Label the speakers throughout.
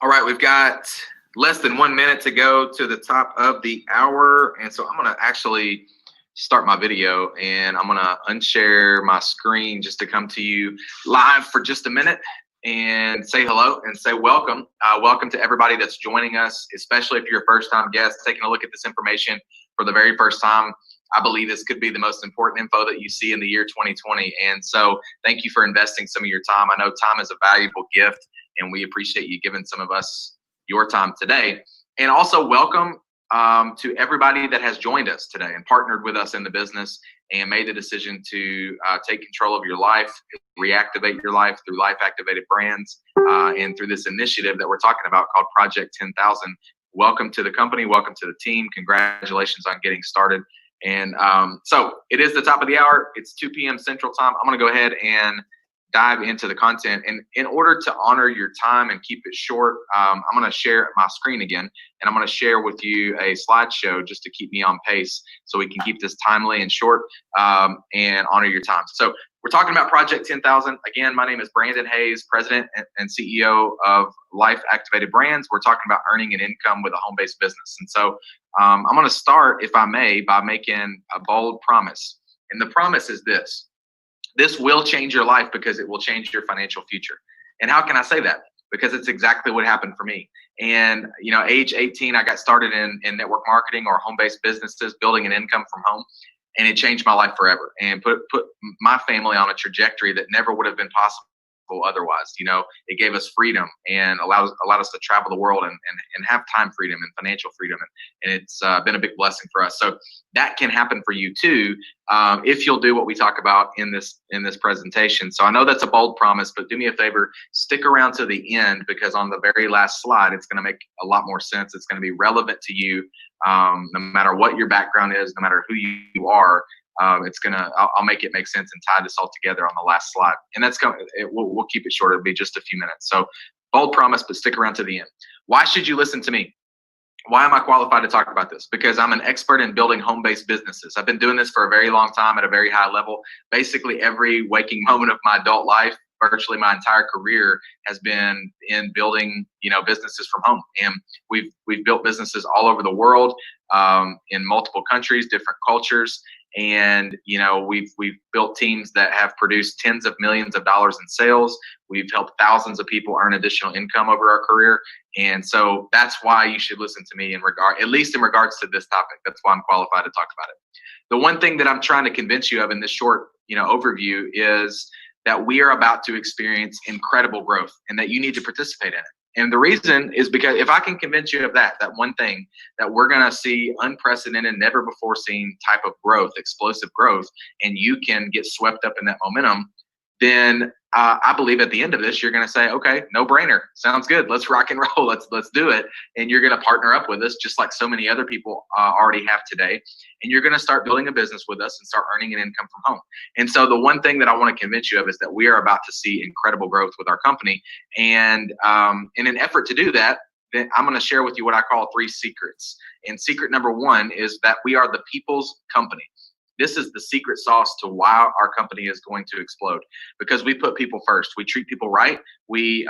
Speaker 1: All right, we've got less than 1 minute to go to the top of the hour. And so I'm going to actually start my video and I'm going to unshare my screen just to come to you live for just a minute and say hello and say welcome. Welcome to everybody that's joining us, especially if you're a first time guest taking a look at this information for the very first time. I believe this could be the most important info that you see in the year 2020. And so thank you for investing some of your time. I know time is a valuable gift, and we appreciate you giving some of us your time today. And also welcome to everybody that has joined us today and partnered with us in the business and made the decision to take control of your life, reactivate your life through Life Activated Brands and through this initiative that we're talking about called Project 10,000. Welcome to the company. Welcome to the team. Congratulations on getting started. And so it is the top of the hour. It's 2 p.m. Central Time. I'm going to go ahead and dive into the content. And in order to honor your time and keep it short, I'm going to share my screen again, and I'm going to share with you a slideshow just to keep me on pace so we can keep this timely and short and honor your time. So we're talking about Project 10,000. Again, my name is Brandon Hayes, President and CEO of Life Activated Brands. We're talking about earning an income with a home-based business. And so I'm going to start, if I may, by making a bold promise. And the promise is this. This will change your life because it will change your financial future. And how can I say that? Because it's exactly what happened for me. And, you know, age 18, I got started in network marketing or home-based businesses, building an income from home. And it changed my life forever and put my family on a trajectory that never would have been possible otherwise. You know, it gave us freedom and allowed us to travel the world and have time freedom and financial freedom. And it's been a big blessing for us. So that can happen for you too, if you'll do what we talk about in this presentation. So I know that's a bold promise, but do me a favor, stick around to the end, because on the very last slide, it's going to make a lot more sense. It's going to be relevant to you, no matter what your background is, no matter who you are. I'll make it make sense and tie this all together on the last slide. And we'll keep it short. It'll be just a few minutes. So bold promise, but stick around to the end. Why should you listen to me? Why am I qualified to talk about this? Because I'm an expert in building home-based businesses. I've been doing this for a very long time at a very high level. Basically every waking moment of my adult life, virtually my entire career, has been in building, businesses from home. And we've built businesses all over the world, in multiple countries, different cultures. And, we've built teams that have produced tens of millions of dollars in sales. We've helped thousands of people earn additional income over our career. And so that's why you should listen to me at least in regards to this topic. That's why I'm qualified to talk about it. The one thing that I'm trying to convince you of in this short, overview is that we are about to experience incredible growth and that you need to participate in it. And the reason is because if I can convince you of that one thing, that we're going to see unprecedented, never before seen type of growth, explosive growth, and you can get swept up in that momentum, then I believe at the end of this, you're going to say, okay, no brainer. Sounds good. Let's rock and roll. Let's do it. And you're going to partner up with us just like so many other people already have today. And you're going to start building a business with us and start earning an income from home. And so the one thing that I want to convince you of is that we are about to see incredible growth with our company. And in an effort to do that, then I'm going to share with you what I call 3 secrets. And secret number 1 is that we are the people's company. This is the secret sauce to why our company is going to explode, because we put people first. We treat people right. We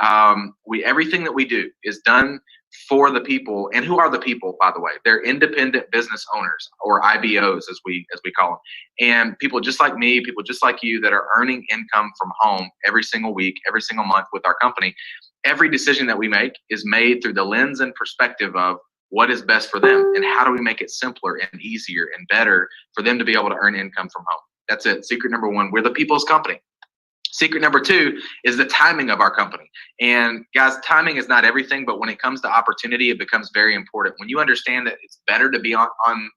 Speaker 1: everything that we do is done for the people. And who are the people, by the way? They're independent business owners, or IBOs as we call them. And people just like me, people just like you that are earning income from home every single week, every single month with our company. Every decision that we make is made through the lens and perspective of what is best for them and how do we make it simpler and easier and better for them to be able to earn income from home. That's it. Secret number 1, we're the people's company. Secret number 2 is the timing of our company. And guys, timing is not everything, but when it comes to opportunity, it becomes very important. When you understand that it's better to be on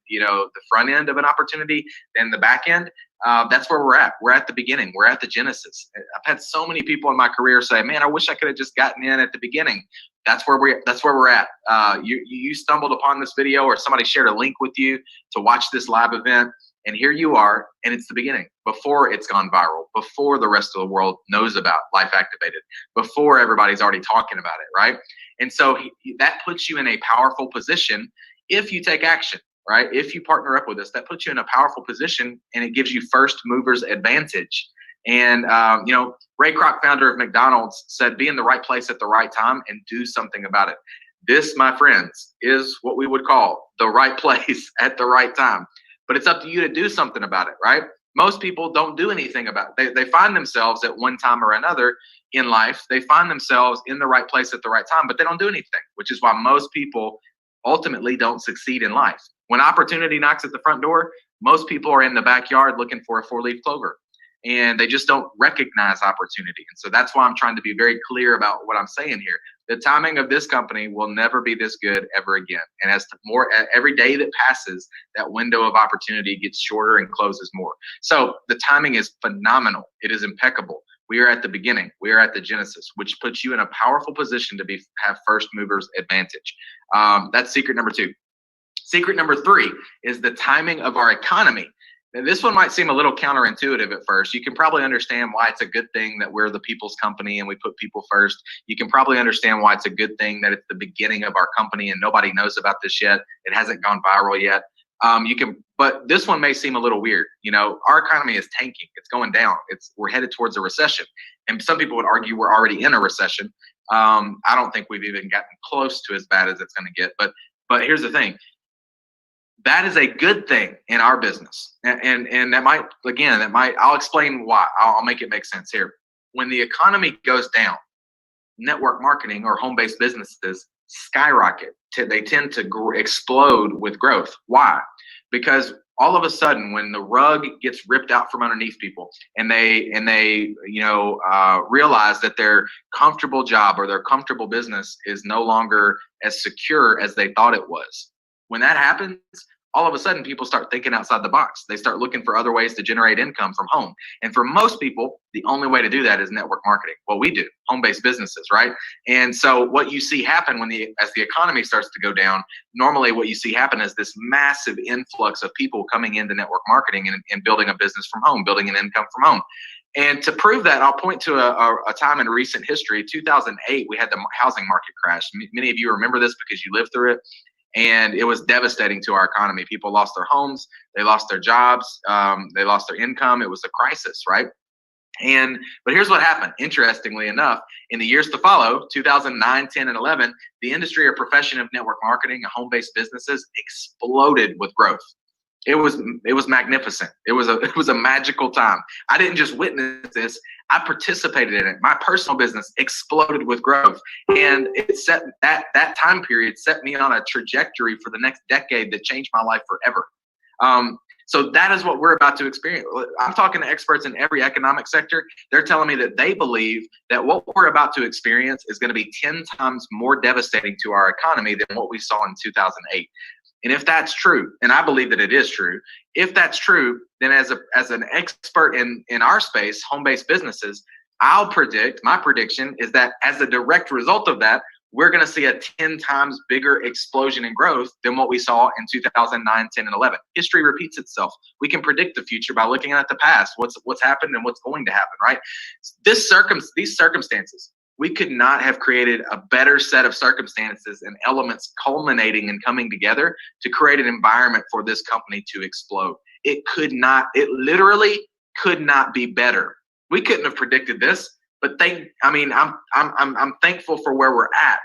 Speaker 1: the front end of an opportunity than the back end, that's where we're at. We're at the beginning. We're at the genesis. I've had so many people in my career say, man, I wish I could have just gotten in at the beginning. That's where we're at. You stumbled upon this video, or somebody shared a link with you to watch this live event. And here you are, and it's the beginning, before it's gone viral, before the rest of the world knows about Life Activated, before everybody's already talking about it, right? And so that puts you in a powerful position if you take action, right? If you partner up with us, that puts you in a powerful position, and it gives you first movers advantage And Ray Kroc, founder of McDonald's, said, "Be in the right place at the right time and do something about it." This, my friends, is what we would call the right place at the right time. But it's up to you to do something about it, right? Most people don't do anything about it. They find themselves at one time or another in life, they find themselves in the right place at the right time, but they don't do anything, which is why most people ultimately don't succeed in life. When opportunity knocks at the front door, most people are in the backyard looking for a four-leaf clover, and they just don't recognize opportunity. And so that's why I'm trying to be very clear about what I'm saying here. The timing of this company will never be this good ever again. And as more every day that passes, that window of opportunity gets shorter and closes more. So the timing is phenomenal. It is impeccable. We are at the beginning. We are at the genesis, which puts you in a powerful position to have first movers advantage. That's secret number 2. Secret number 3 is the timing of our economy. Now, this one might seem a little counterintuitive at first. You can probably understand why it's a good thing that we're the people's company and we put people first. You can probably understand why it's a good thing that it's the beginning of our company and nobody knows about this yet. It hasn't gone viral yet. But this one may seem a little weird. Our economy is tanking. It's going down. We're headed towards a recession. And some people would argue we're already in a recession. I don't think we've even gotten close to as bad as it's going to get. But here's the thing. That is a good thing in our business. And I'll explain why. I'll make it make sense here. When the economy goes down, network marketing or home-based businesses skyrocket. They tend to explode with growth. Why? Because all of a sudden, when the rug gets ripped out from underneath people and they realize that their comfortable job or their comfortable business is no longer as secure as they thought it was. When that happens, all of a sudden people start thinking outside the box. They start looking for other ways to generate income from home. And for most people, the only way to do that is network marketing. What we do, home-based businesses, right? And so what you see happen as the economy starts to go down, normally what you see happen is this massive influx of people coming into network marketing and building a business from home, building an income from home. And to prove that, I'll point to a time in recent history. 2008, we had the housing market crash. Many of you remember this because you lived through it. And it was devastating to our economy. People lost their homes, they lost their jobs, they lost their income. It was a crisis, right? But here's what happened. Interestingly enough, in the years to follow, 2009, 10, and 11, the industry or profession of network marketing and home-based businesses exploded with growth. It was magnificent. It was a magical time. I didn't just witness this. I participated in it. My personal business exploded with growth, and it set that time period set me on a trajectory for the next decade that changed my life forever. So that is what we're about to experience. I'm talking to experts in every economic sector. They're telling me that they believe that what we're about to experience is going to be 10 times more devastating to our economy than what we saw in 2008. And if that's true, and I believe that it is true, if that's true, then as an expert in our space, home-based businesses, my prediction is that as a direct result of that, we're going to see a 10 times bigger explosion in growth than what we saw in 2009, 10, and 11. History repeats itself. We can predict the future by looking at the past, what's happened and what's going to happen, right? These circumstances, we could not have created a better set of circumstances and elements culminating and coming together to create an environment for this company to explode. It literally could not be better. We couldn't have predicted this, but I'm thankful for where we're at,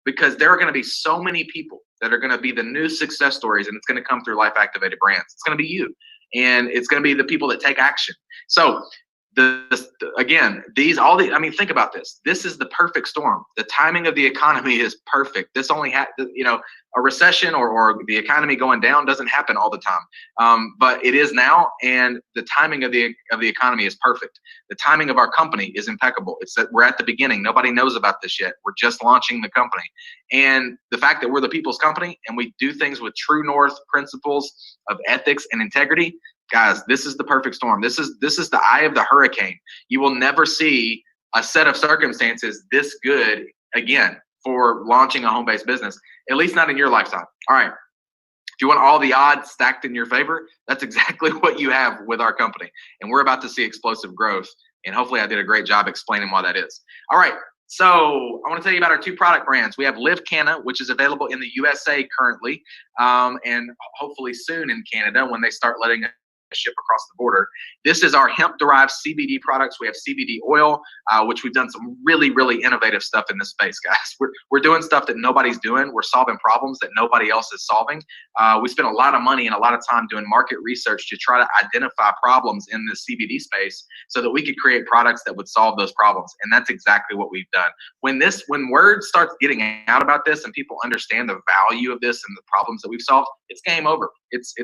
Speaker 1: because there are going to be so many people that are going to be the new success stories, and it's going to come through Life Activated Brands. It's going to be you, and it's going to be the people that take action. So think about this. This is the perfect storm. The timing of the economy is perfect. This only a recession or the economy going down doesn't happen all the time. But it is now, and the timing of the economy is perfect. The timing of our company is impeccable. It's that we're at the beginning. Nobody knows about this yet. We're just launching the company. And the fact that we're the people's company and we do things with true north principles of ethics and integrity, guys, this is the perfect storm. This is the eye of the hurricane. You will never see a set of circumstances this good again for launching a home-based business, at least not in your lifetime. All right. If you want all the odds stacked in your favor, that's exactly what you have with our company. And we're about to see explosive growth. And hopefully I did a great job explaining why that is. All right. So I want to tell you about our 2 product brands. We have Live Canna, which is available in the USA currently, and hopefully soon in Canada when they start letting ship across the border. This is our hemp-derived CBD products. We have CBD oil, which we've done some really, really innovative stuff in this space, guys. We're doing stuff that nobody's doing. We're solving problems that nobody else is solving. We spend a lot of money and a lot of time doing market research to try to identify problems in the CBD space so that we could create products that would solve those problems. And that's exactly what we've done. When word starts getting out about this and people understand the value of this and the problems that we've solved, it's game over. It's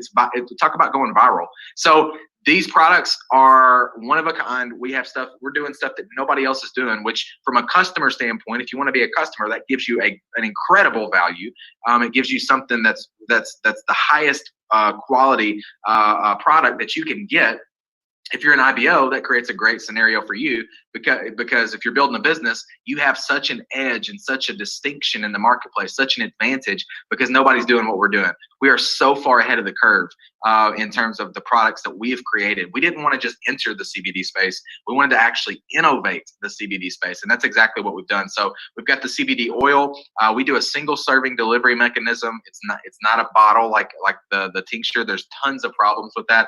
Speaker 1: talk about going viral. So these products are one of a kind. We're doing stuff that nobody else is doing, which from a customer standpoint, if you want to be a customer, that gives you an incredible value. It gives you something that's the highest quality product that you can get. If you're an IBO, that creates a great scenario for you because if you're building a business, you have such an edge and such a distinction in the marketplace, such an advantage because nobody's doing what we're doing. We are so far ahead of the curve in terms of the products that we have created. We didn't want to just enter the CBD space. We wanted to actually innovate the CBD space, and that's exactly what we've done. So we've got the CBD oil. We do a single serving delivery mechanism. It's not a bottle like the tincture. There's tons of problems with that.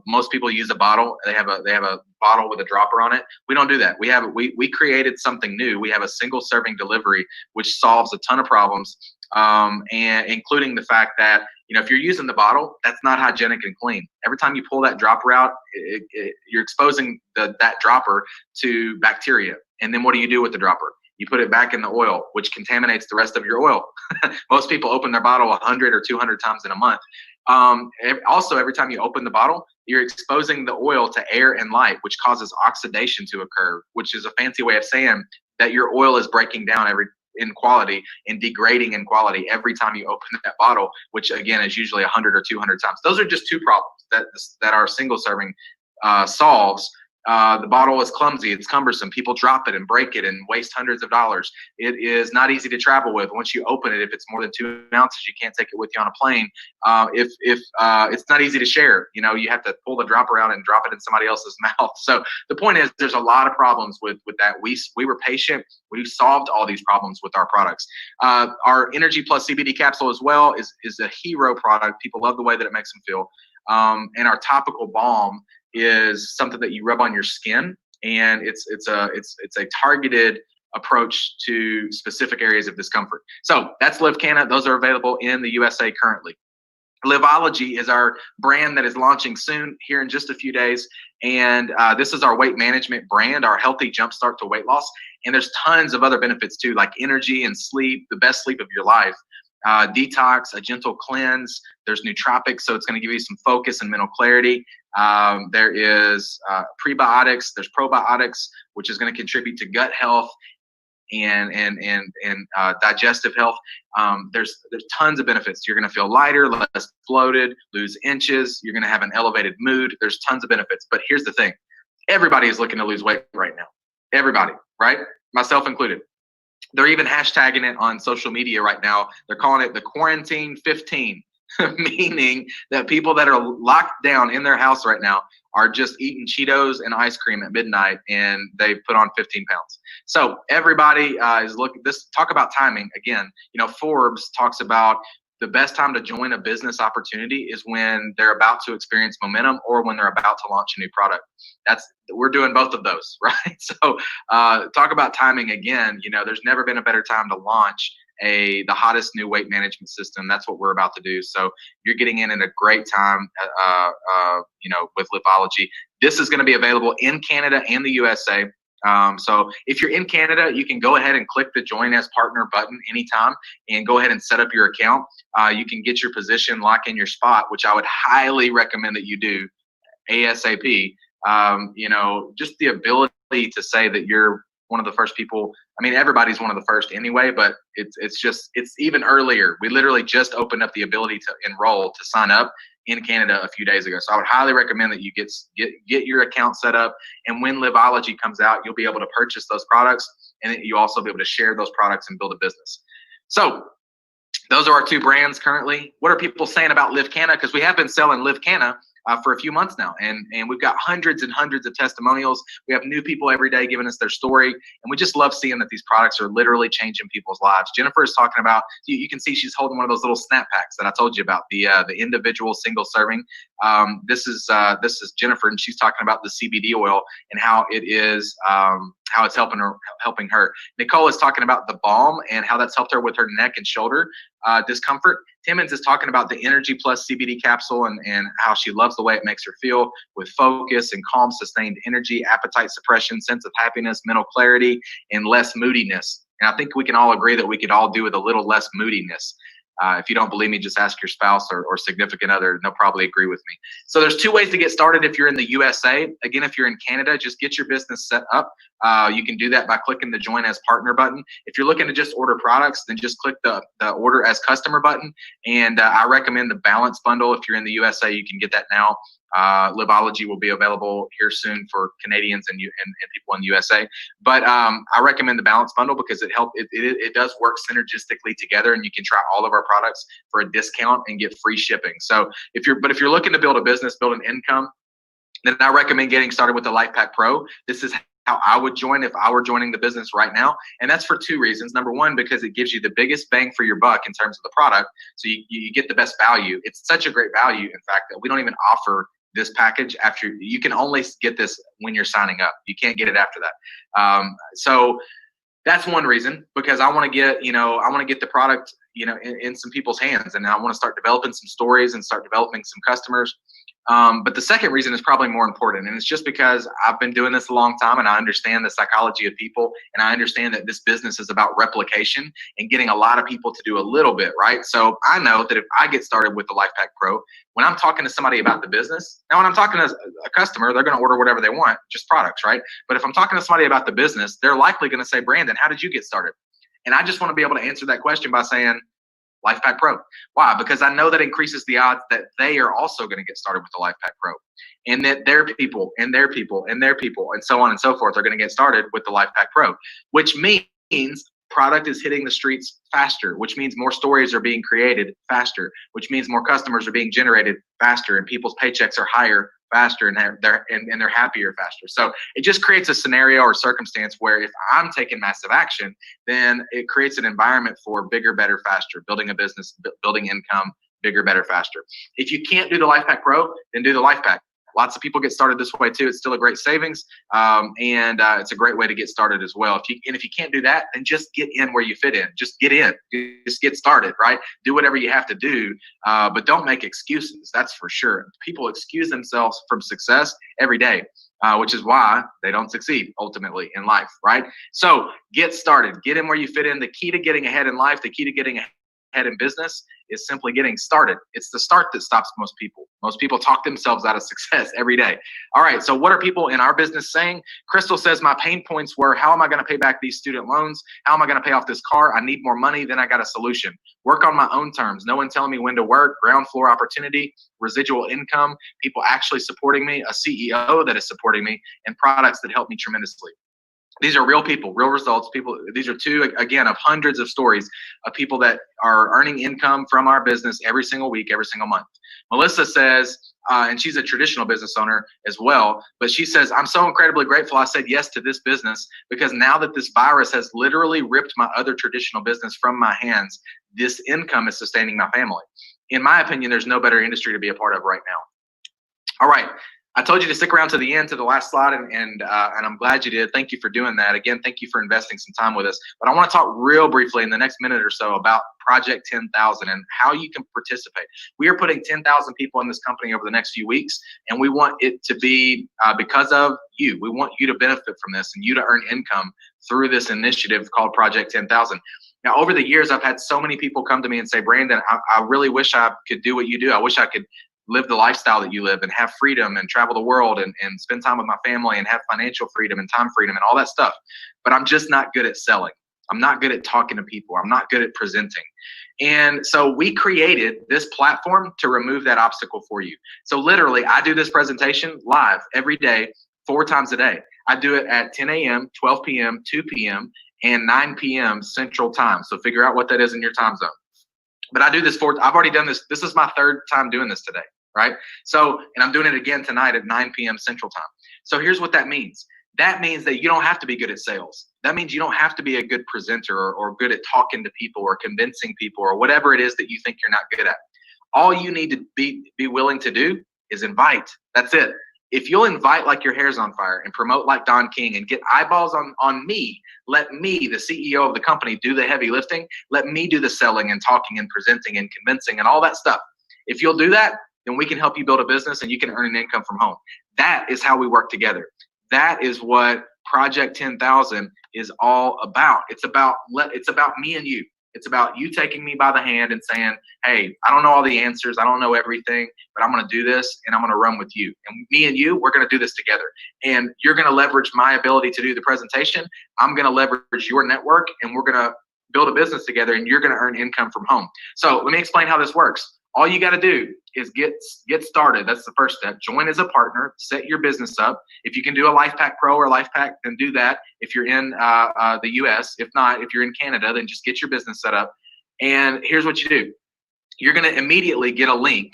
Speaker 1: Most people use a bottle. They have a bottle with a dropper on it. We don't do that. We created something new. We have a single serving delivery, which solves a ton of problems, and including the fact that if you're using the bottle, that's not hygienic and clean. Every time you pull that dropper out, you're exposing that dropper to bacteria. And then what do you do with the dropper? You put it back in the oil, which contaminates the rest of your oil. Most people open their bottle 100 or 200 times in a month. Also, every time you open the bottle, you're exposing the oil to air and light, which causes oxidation to occur, which is a fancy way of saying that your oil is breaking down in quality and degrading in quality every time you open that bottle, which again is usually 100 or 200 times. Those are just two problems that our single serving solves. The bottle is clumsy, it's cumbersome. People drop it and break it and waste hundreds of dollars. It is not easy to travel with. Once you open it, if it's more than 2 ounces, you can't take it with you on a plane. If it's not easy to share, you have to pull the dropper out and drop it in somebody else's mouth. So the point is, there's a lot of problems with that. We were patient. We solved all these problems with our products. Our Energy Plus CBD capsule as well is a hero product. People love the way that it makes them feel. And our topical balm is something that you rub on your skin, and it's a targeted approach to specific areas of discomfort. So that's LiveCanna. Those are available in the USA currently. Liveology is our brand that is launching soon here in just a few days. And this is our weight management brand, our healthy jumpstart to weight loss. And there's tons of other benefits too, like energy and sleep, the best sleep of your life. Detox, a gentle cleanse. There's nootropics, so it's going to give you some focus and mental clarity. There is prebiotics. There's probiotics, which is going to contribute to gut health and digestive health. There's tons of benefits. You're going to feel lighter, less bloated, lose inches. You're going to have an elevated mood. There's tons of benefits. But here's the thing: everybody is looking to lose weight right now. Everybody, right? Myself included. They're even hashtagging it on social media right now. They're calling it the Quarantine 15, meaning that people that are locked down in their house right now are just eating Cheetos and ice cream at midnight, and they put on 15 pounds. So everybody is looking. Talk about timing again. Forbes talks about the best time to join a business opportunity is when they're about to experience momentum or when they're about to launch a new product. We're doing both of those, right? So talk about timing again. There's never been a better time to launch the hottest new weight management system. That's what we're about to do. So you're getting in at a great time, with Liveology. This is going to be available in Canada and the USA. So if you're in Canada, you can go ahead and click the Join as Partner button anytime and go ahead and set up your account. You can get your position, lock in your spot, which I would highly recommend that you do ASAP. Just the ability to say that you're one of the first people. I mean, everybody's one of the first anyway, but it's even earlier. We literally just opened up the ability to enroll, to sign up in Canada a few days ago. So I would highly recommend that you get your account set up. And when Liveology comes out, you'll be able to purchase those products, and you also be able to share those products and build a business. So those are our two brands currently. What are people saying about LiveCanna? Because we have been selling LiveCanna for a few months now, and we've got hundreds and hundreds of testimonials. We have new people every day giving us their story, and we just love seeing that these products are literally changing people's lives. Jennifer is talking about, you can see she's holding one of those little snap packs that I told you about, the individual single serving. This is Jennifer, and she's talking about the CBD oil and how it's helping her. Nicole is talking about the balm and how that's helped her with her neck and shoulder discomfort. Timmons is talking about the Energy Plus CBD capsule and how she loves the way it makes her feel with focus and calm, sustained energy, appetite suppression, sense of happiness, mental clarity, and less moodiness. And I think we can all agree that we could all do with a little less moodiness. If you don't believe me, just ask your spouse or significant other. They'll probably agree with me. So there's 2 ways to get started if you're in the USA. Again, if you're in Canada, just get your business set up. You can do that by clicking the Join as Partner button. If you're looking to just order products, then just click the Order as Customer button. And I recommend the Balance Bundle. If you're in the USA, you can get that now. Liveology will be available here soon for Canadians and people in the USA. But I recommend the Balance Bundle because it does work synergistically together, and you can try all of our products for a discount and get free shipping. So if you're looking to build a business, build an income, then I recommend getting started with the LifePak Pro. This is how I would join if I were joining the business right now. And that's for 2 reasons. Number one, because it gives you the biggest bang for your buck in terms of the product. So you get the best value. It's such a great value, in fact, that we don't even offer this package after. You can only get this when you're signing up. You can't get it after that. So that's one reason, because I want to get the product, in some people's hands, and I want to start developing some stories and start developing some customers. But the second reason is probably more important, and it's just because I've been doing this a long time, and I understand the psychology of people, and I understand that this business is about replication and getting a lot of people to do a little bit, right? So I know that if I get started with the LifePak Pro, when I'm talking to somebody about the business, now when I'm talking to a customer, they're going to order whatever they want, just products, right? But if I'm talking to somebody about the business, they're likely going to say, Brandon, how did you get started? And I just want to be able to answer that question by saying, LifePak Pro. Why? Because I know that increases the odds that they are also going to get started with the LifePak Pro, and that their people and their people and their people and so on and so forth are going to get started with the LifePak Pro, which means product is hitting the streets faster, which means more stories are being created faster, which means more customers are being generated faster, and people's paychecks are higher faster, and they're happier faster. So it just creates a scenario or circumstance where if I'm taking massive action, then it creates an environment for bigger, better, faster, building a business, building income, bigger, better, faster. If you can't do the LifePak Pro, then do the LifePak. Lots of people get started this way too. It's still a great savings, and it's a great way to get started as well. If you can't do that, then just get in where you fit in. Just get in. Just get started, right? Do whatever you have to do, but don't make excuses. That's for sure. People excuse themselves from success every day, which is why they don't succeed ultimately in life, right? So get started. Get in where you fit in. The key to getting ahead in life, the key to getting ahead in business is simply getting started. It's the start that stops most people. Most people talk themselves out of success every day. All right, so what are people in our business saying? Crystal says, my pain points were, how am I going to pay back these student loans? How am I going to pay off this car? I need more money. Then I got a solution. Work on my own terms. No one telling me when to work. Ground floor opportunity, residual income, people actually supporting me, a CEO that is supporting me, and products that help me tremendously. These are real people, real results. These are 2, again, of hundreds of stories of people that are earning income from our business every single week, every single month. Melissa says, and she's a traditional business owner as well, but she says, I'm so incredibly grateful I said yes to this business, because now that this virus has literally ripped my other traditional business from my hands, this income is sustaining my family. In my opinion, there's no better industry to be a part of right now. All right. I told you to stick around to the end, to the last slide, and I'm glad you did. Thank you for doing that. Again, thank you for investing some time with us. But I want to talk real briefly in the next minute or so about Project 10,000 and how you can participate. We are putting 10,000 people in this company over the next few weeks, and we want it to be because of you. We want you to benefit from this and you to earn income through this initiative called Project 10,000. Now, over the years, I've had so many people come to me and say, Brandon, I really wish I could do what you do. I wish I could live the lifestyle that you live and have freedom and travel the world and spend time with my family and have financial freedom and time freedom and all that stuff. But I'm just not good at selling. I'm not good at talking to people. I'm not good at presenting. And so we created this platform to remove that obstacle for you. So literally, I do this presentation live every day, 4 times a day. I do it at 10 a.m., 12 p.m., 2 p.m., and 9 p.m. Central Time. So figure out what that is in your time zone. But I do this I've already done this. This is my 3rd time doing this today. right? So, and I'm doing it again tonight at 9 p.m. Central Time. So here's what that means. That means that you don't have to be good at sales. That means you don't have to be a good presenter or good at talking to people or convincing people or whatever it is that you think you're not good at. All you need to be willing to do is invite. That's it. If you'll invite like your hair's on fire and promote like Don King and get eyeballs on me, let me, the CEO of the company, do the heavy lifting. Let me do the selling and talking and presenting and convincing and all that stuff. If you'll do that, then we can help you build a business and you can earn an income from home. That is how we work together. That is what Project 10,000 is all about. It's about me and you. It's about you taking me by the hand and saying, hey, I don't know all the answers. I don't know everything, but I'm going to do this and I'm going to run with you. And me and you, we're going to do this together. And you're going to leverage my ability to do the presentation. I'm going to leverage your network and we're going to build a business together and you're going to earn income from home. So let me explain how this works. All you got to do is get started. That's the first step. Join as a partner. Set your business up. If you can do a LifePack Pro or LifePack, then do that. If you're in the U.S., if not, if you're in Canada, then just get your business set up. And here's what you do. You're going to immediately get a link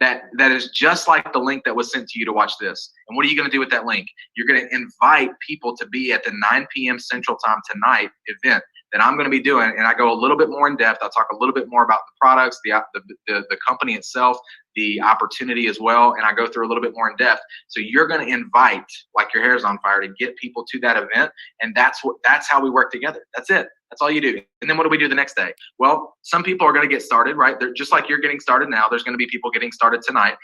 Speaker 1: that is just like the link that was sent to you to watch this. And what are you going to do with that link? You're going to invite people to be at the 9 p.m. Central Time tonight event that I'm going to be doing, and I go a little bit more in depth. I'll talk a little bit more about the products, the company itself, the opportunity as well, and I go through a little bit more in depth. So you're going to invite, like your hair's on fire, to get people to that event, and that's how we work together. That's it. That's all you do. And then what do we do the next day? Well, some people are going to get started, right? They're just like you're getting started now. There's going to be people getting started tonight.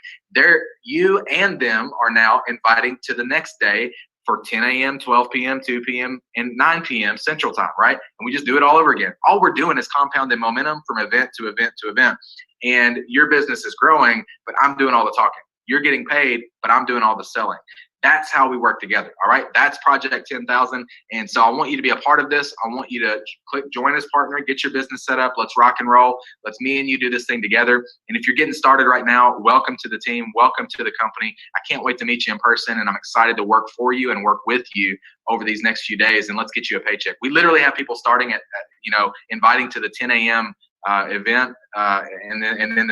Speaker 1: You and them are now inviting to the next day for 10 a.m., 12 p.m., 2 p.m., and 9 p.m. Central Time, right? And we just do it all over again. All we're doing is compounding momentum from event to event to event. And your business is growing, but I'm doing all the talking. You're getting paid, but I'm doing all the selling. That's how we work together, all right? That's Project 10,000. And so I want you to be a part of this. I want you to click join as partner, get your business set up. Let's rock and roll. Let's me and you do this thing together. And if you're getting started right now, welcome to the team. Welcome to the company. I can't wait to meet you in person, and I'm excited to work for you and work with you over these next few days. And let's get you a paycheck. We literally have people starting at inviting to the 10 a.m. Event, and then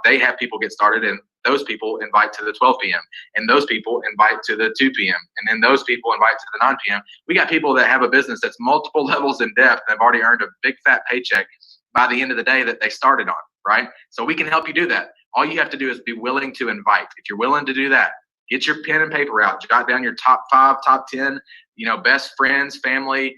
Speaker 1: they have people get started, and those people invite to the 12 p.m. and those people invite to the 2 p.m. and then those people invite to the 9 p.m. We got people that have a business that's multiple levels in depth and have already earned a big fat paycheck by the end of the day that they started on, right? So we can help you do that. All you have to do is be willing to invite. If you're willing to do that, get your pen and paper out, jot down your top 5, top 10, best friends, family,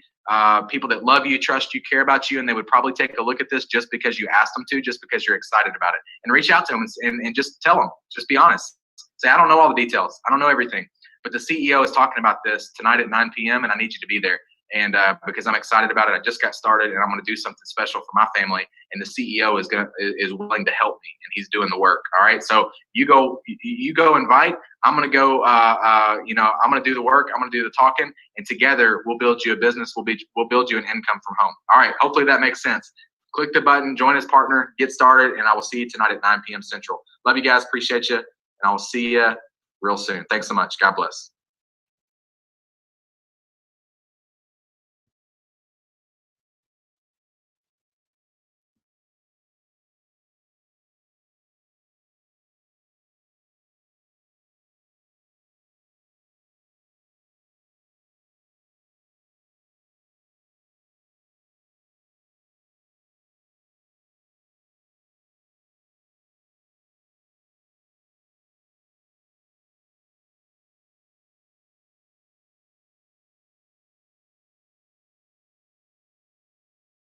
Speaker 1: people that love you, trust you, care about you, and they would probably take a look at this just because you asked them to, just because you're excited about it. And reach out to them and just tell them, just be honest. Say, I don't know all the details. I don't know everything. But the CEO is talking about this tonight at 9 p.m. and I need you to be there. And because I'm excited about it, I just got started and I'm going to do something special for my family. And the CEO is willing to help me, and he's doing the work. All right. So you go invite. I'm going to go. I'm going to do the work. I'm going to do the talking, and together we'll build you a business. We'll build you an income from home. All right. Hopefully that makes sense. Click the button, join as partner, get started, and I will see you tonight at 9 p.m. Central. Love you guys. Appreciate you, and I will see you real soon. Thanks so much. God bless.